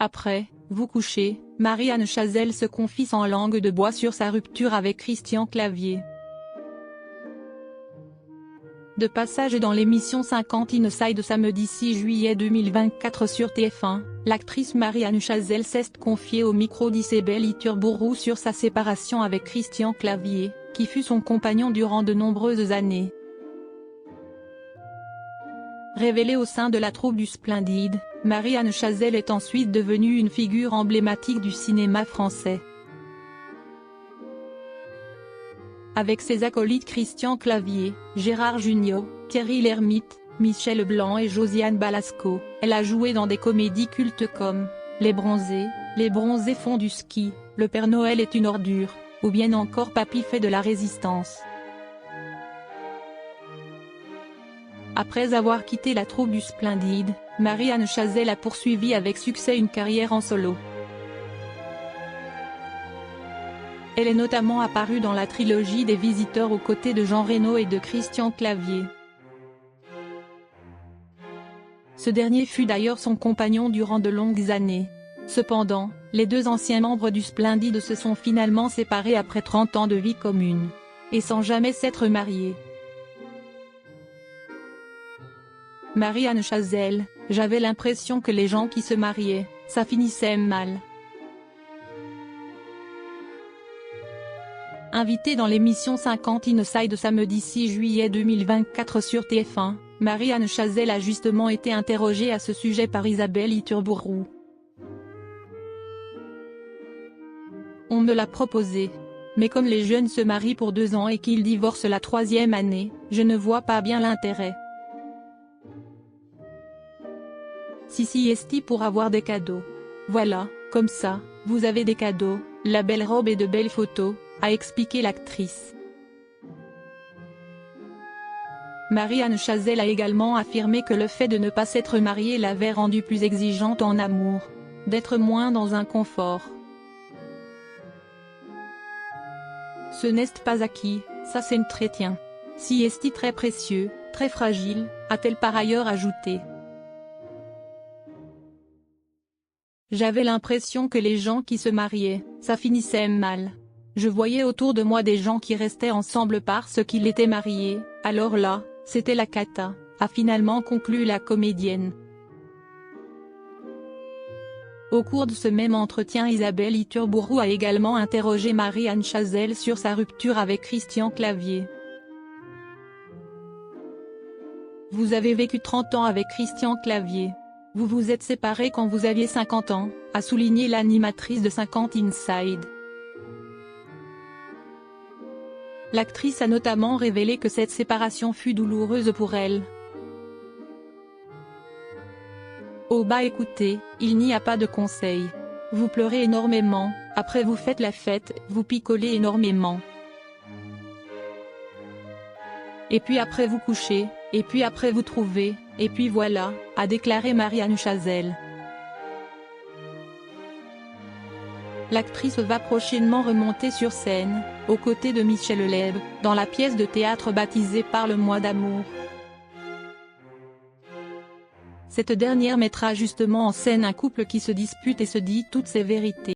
Après, vous couchez, Marie-Anne Chazelle se confie sans langue de bois sur sa rupture avec Christian Clavier. De passage dans l'émission 50 Inside samedi 6 juillet 2024 sur TF1, l'actrice Marie-Anne Chazelle s'est confiée au micro d'Isabelle Iturburu sur sa séparation avec Christian Clavier, qui fut son compagnon durant de nombreuses années. Révélée au sein de la troupe du Splendide, Marie-Anne Chazelle est ensuite devenue une figure emblématique du cinéma français. Avec ses acolytes Christian Clavier, Gérard Jugnot, Thierry Lhermitte, Michel Blanc et Josiane Balasco, elle a joué dans des comédies cultes comme « Les Bronzés font du ski, Le Père Noël est une ordure » ou bien encore Papy fait de la résistance. Après avoir quitté la troupe du Splendide, Marie-Anne Chazelle a poursuivi avec succès une carrière en solo. Elle est notamment apparue dans la trilogie des Visiteurs aux côtés de Jean Reno et de Christian Clavier. Ce dernier fut d'ailleurs son compagnon durant de longues années. Cependant, les deux anciens membres du Splendide se sont finalement séparés après 30 ans de vie commune. Et sans jamais s'être mariés. Marie-Anne Chazelle: j'avais l'impression que les gens qui se mariaient, ça finissait mal. Invitée dans l'émission 50 Inside samedi 6 juillet 2024 sur TF1, Marie-Anne Chazelle a justement été interrogée à ce sujet par Isabelle Iturburu. On me l'a proposé. Mais comme les jeunes se marient pour 2 ans et qu'ils divorcent la 3e année, je ne vois pas bien l'intérêt. Si esti pour avoir des cadeaux. Voilà, comme ça, vous avez des cadeaux, la belle robe et de belles photos, a expliqué l'actrice. Marie-Anne Chazelle a également affirmé que le fait de ne pas s'être mariée l'avait rendue plus exigeante en amour. D'être moins dans un confort. Ce n'est pas acquis, ça c'est très tien. Si esti très précieux, très fragile, a-t-elle par ailleurs ajouté. J'avais l'impression que les gens qui se mariaient, ça finissait mal. Je voyais autour de moi des gens qui restaient ensemble parce qu'ils étaient mariés, alors là, c'était la cata, a finalement conclu la comédienne. Au cours de ce même entretien, Isabelle Iturburu a également interrogé Marie-Anne Chazelle sur sa rupture avec Christian Clavier. Vous avez vécu 30 ans avec Christian Clavier. Vous vous êtes séparés quand vous aviez 50 ans, a souligné l'animatrice de 50 Inside. L'actrice a notamment révélé que cette séparation fut douloureuse pour elle. Oh bah écoutez, il n'y a pas de conseil. Vous pleurez énormément, après vous faites la fête, vous picolez énormément. Et puis après vous couchez, et puis après vous trouvez, et puis voilà, a déclaré Marie-Anne Chazelle. L'actrice va prochainement remonter sur scène, aux côtés de Michel Leb, dans la pièce de théâtre baptisée Par le mois d'amour. Cette dernière mettra justement en scène un couple qui se dispute et se dit toutes ses vérités.